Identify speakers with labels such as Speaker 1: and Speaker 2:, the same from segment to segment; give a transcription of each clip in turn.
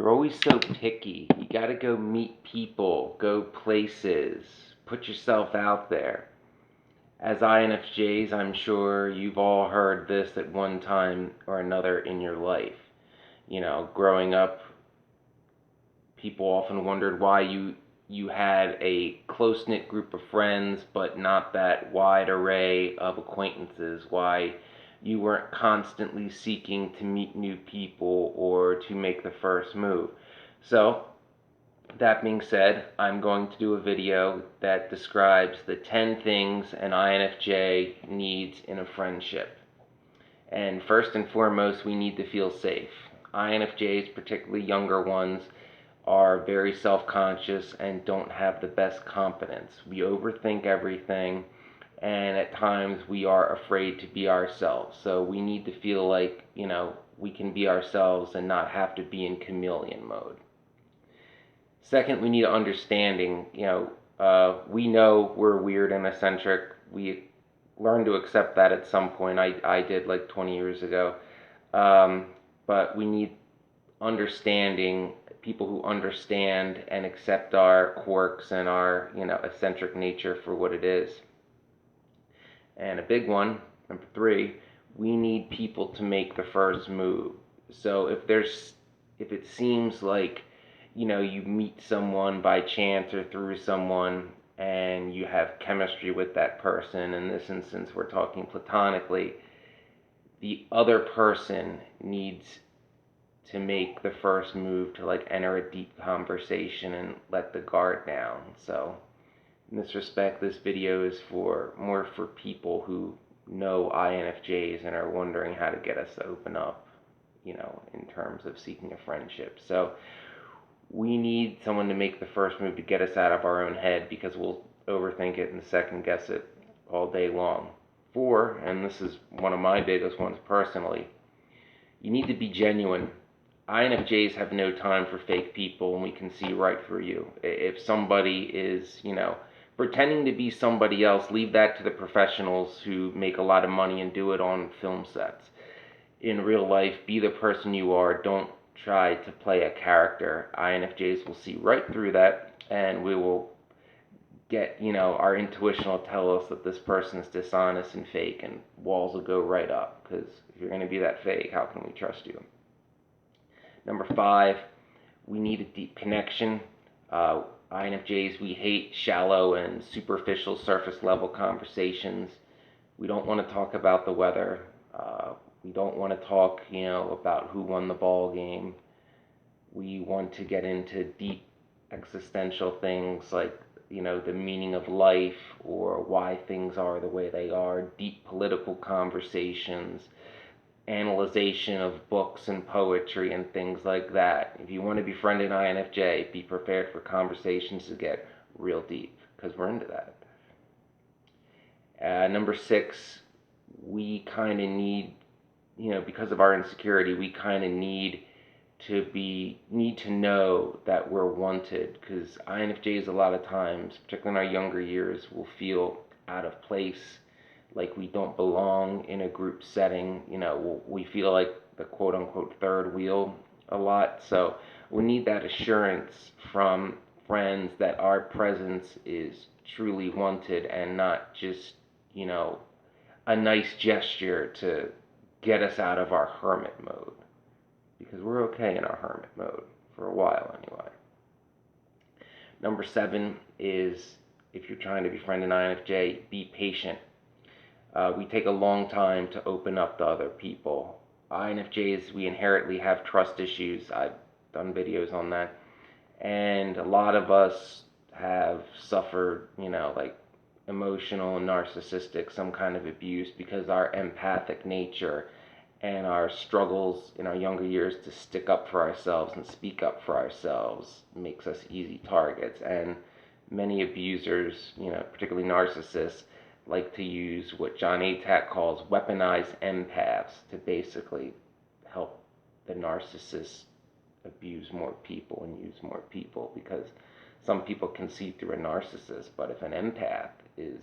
Speaker 1: You're always so picky. You gotta go meet people, go places, put yourself out there. As INFJs, I'm sure you've all heard this at one time or another in your life. Growing up, people often wondered why you had a close-knit group of friends but not that wide array of acquaintances, why you weren't constantly seeking to meet new people or to make the first move. So that being said, I'm going to do a video that describes the 10 things an INFJ needs in a friendship. And first and foremost, we need to feel safe. INFJs, particularly younger ones, are very self-conscious and don't have the best confidence. We overthink everything, and at times we are afraid to be ourselves. So we need to feel like, we can be ourselves and not have to be in chameleon mode. Second, we need understanding. We know we're weird and eccentric. We learn to accept that at some point. I did like 20 years ago. But we need understanding, people who understand and accept our quirks and our, eccentric nature for what it is. And a big one, number 3, we need people to make the first move. So if it seems like, you meet someone by chance or through someone and you have chemistry with that person, in this instance we're talking platonically, the other person needs to make the first move to enter a deep conversation and let the guard down. So in this respect, this video is more for people who know INFJs and are wondering how to get us to open up, in terms of seeking a friendship. So we need someone to make the first move to get us out of our own head, because we'll overthink it and second guess it all day long. 4, and this is one of my biggest ones personally, you need to be genuine. INFJs have no time for fake people, and we can see right through you. If somebody is, pretending to be somebody else, leave that to the professionals who make a lot of money and do it on film sets. In real life, be the person you are. Don't try to play a character. INFJs will see right through that, and we will get, our intuition will tell us that this person is dishonest and fake, and walls will go right up, because if you're going to be that fake, how can we trust you? Number 5, we need a deep connection. INFJs, we hate shallow and superficial surface level conversations. We don't want to talk about the weather. We don't want to talk, about who won the ball game. We want to get into deep existential things like, the meaning of life or why things are the way they are, deep political conversations, analyzation of books and poetry and things like that. If you want to befriend an INFJ, be prepared for conversations to get real deep, because we're into that. Number 6, we kind of need, because of our insecurity, we kind of need to know that we're wanted, because INFJs a lot of times, particularly in our younger years, will feel out of place, like we don't belong in a group setting. We feel like the quote-unquote third wheel a lot. So we need that assurance from friends that our presence is truly wanted and not just, a nice gesture to get us out of our hermit mode. Because we're okay in our hermit mode, for a while anyway. Number 7 is, if you're trying to befriend an INFJ, be patient. We take a long time to open up to other people. INFJs, we inherently have trust issues. I've done videos on that. And a lot of us have suffered, emotional and narcissistic, some kind of abuse, because our empathic nature and our struggles in our younger years to stick up for ourselves and speak up for ourselves makes us easy targets. And many abusers, particularly narcissists, like to use what John Atack calls weaponized empaths to basically help the narcissist abuse more people and use more people, because some people can see through a narcissist, but if an empath is,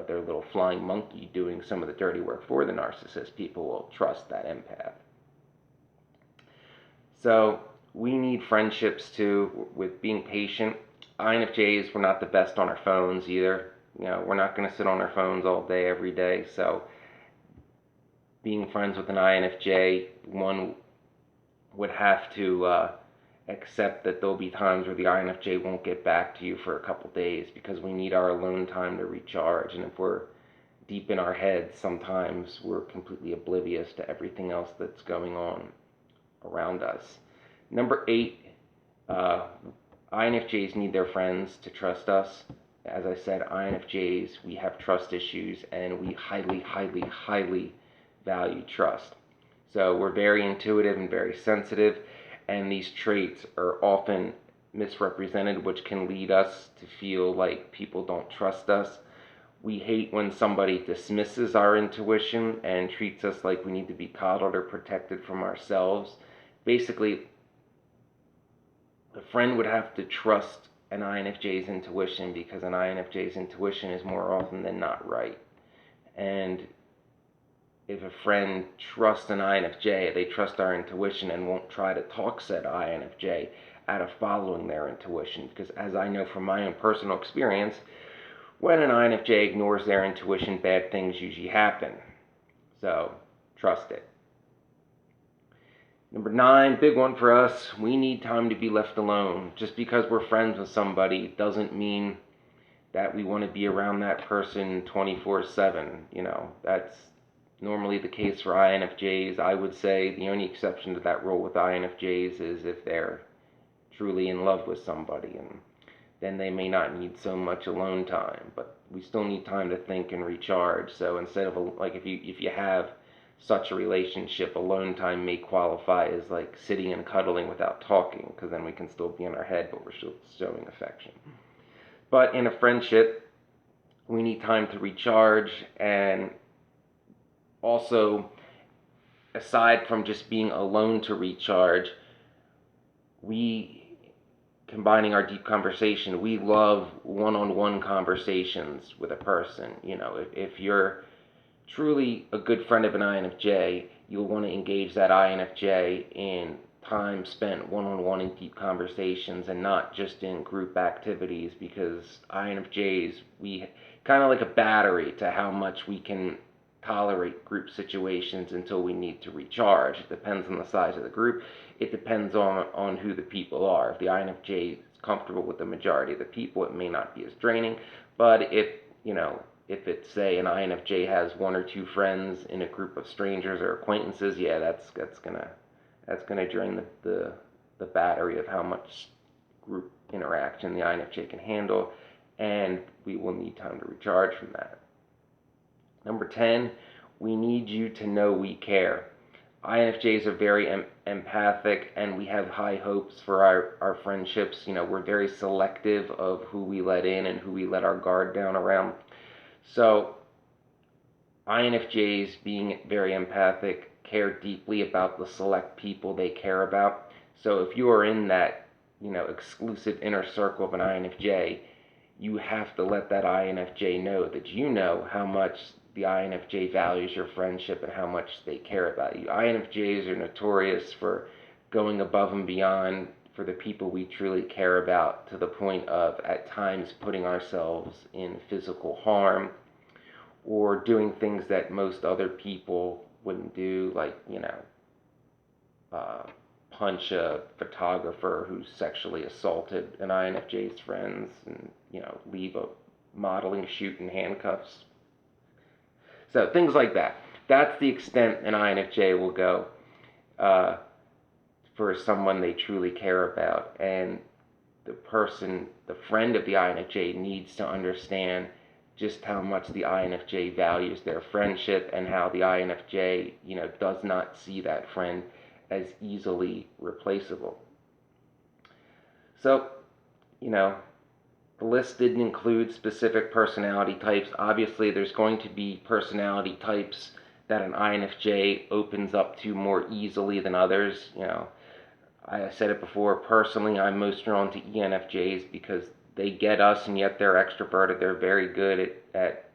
Speaker 1: their little flying monkey doing some of the dirty work for the narcissist, people will trust that empath. So we need friendships too, with being patient. INFJs, we're not the best on our phones either. We're not going to sit on our phones all day, every day. So, being friends with an INFJ, one would have to accept that there'll be times where the INFJ won't get back to you for a couple days because we need our alone time to recharge. And if we're deep in our heads, sometimes we're completely oblivious to everything else that's going on around us. Number 8, INFJs need their friends to trust us. As I said, INFJs, we have trust issues and we highly, highly, highly value trust. So we're very intuitive and very sensitive, and these traits are often misrepresented, which can lead us to feel like people don't trust us. We hate when somebody dismisses our intuition and treats us like we need to be coddled or protected from ourselves. Basically, a friend would have to trust an INFJ's intuition because an INFJ's intuition is more often than not right. And if a friend trusts an INFJ, they trust our intuition and won't try to talk said INFJ out of following their intuition. Because as I know from my own personal experience, when an INFJ ignores their intuition, bad things usually happen. So, trust it. Number 9, big one for us, we need time to be left alone. Just because we're friends with somebody doesn't mean that we want to be around that person 24/7. That's normally the case for INFJs. I would say the only exception to that rule with INFJs is if they're truly in love with somebody, and then they may not need so much alone time, but we still need time to think and recharge. So instead of like if you have such a relationship, alone time may qualify as like sitting and cuddling without talking, because then we can still be in our head, but we're still showing affection. But in a friendship, we need time to recharge, and also, aside from just being alone to recharge, we, combining our deep conversation, we love one-on-one conversations with a person. If you're truly a good friend of an INFJ, you'll want to engage that INFJ in time spent one-on-one in deep conversations and not just in group activities, because INFJs, we kind of like a battery to how much we can tolerate group situations until we need to recharge. It depends on the size of the group. It depends on who the people are. If the INFJ is comfortable with the majority of the people, it may not be as draining. But if it's, say, an INFJ has one or two friends in a group of strangers or acquaintances, yeah, that's gonna drain the battery of how much group interaction the INFJ can handle, and we will need time to recharge from that. Number 10, we need you to know we care. INFJs are very empathic, and we have high hopes for our friendships. We're very selective of who we let in and who we let our guard down around. So, INFJs, being very empathic, care deeply about the select people they care about. So, if you are in that, exclusive inner circle of an INFJ, you have to let that INFJ know that you know how much the INFJ values your friendship and how much they care about you. INFJs are notorious for going above and beyond for the people we truly care about, to the point of at times putting ourselves in physical harm or doing things that most other people wouldn't do, like, punch a photographer who sexually assaulted an INFJ's friends, and, leave a modeling shoot in handcuffs. So things like that. That's the extent an INFJ will go for someone they truly care about. And the friend of the INFJ, needs to understand just how much the INFJ values their friendship, and how the INFJ, does not see that friend as easily replaceable. So, the list didn't include specific personality types. Obviously, there's going to be personality types that an INFJ opens up to more easily than others. I said it before, personally, I'm most drawn to ENFJs because they get us, and yet they're extroverted. They're very good at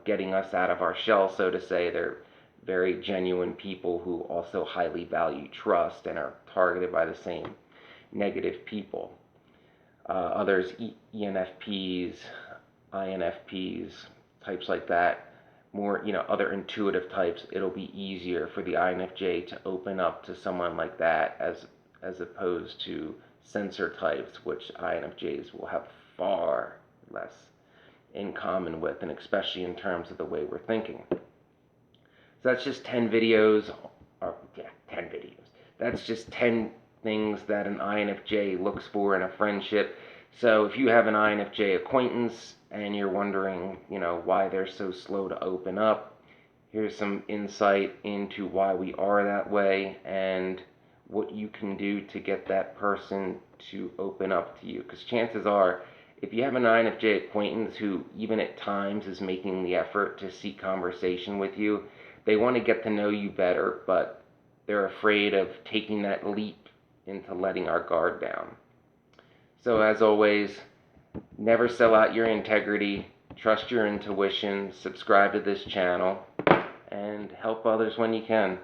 Speaker 1: getting us out of our shell, so to say. They're very genuine people who also highly value trust and are targeted by the same negative people. Others, ENFPs, INFPs, types like that, more, other intuitive types, it'll be easier for the INFJ to open up to someone like that as opposed to sensor types, which INFJs will have far less in common with, and especially in terms of the way we're thinking. So that's just 10 videos, or yeah, 10 videos. That's just 10 things that an INFJ looks for in a friendship. So if you have an INFJ acquaintance and you're wondering, why they're so slow to open up, here's some insight into why we are that way and what you can do to get that person to open up to you. Because chances are, if you have an INFJ acquaintance who even at times is making the effort to seek conversation with you, they want to get to know you better, but they're afraid of taking that leap into letting our guard down. So as always, never sell out your integrity, trust your intuition, subscribe to this channel, and help others when you can.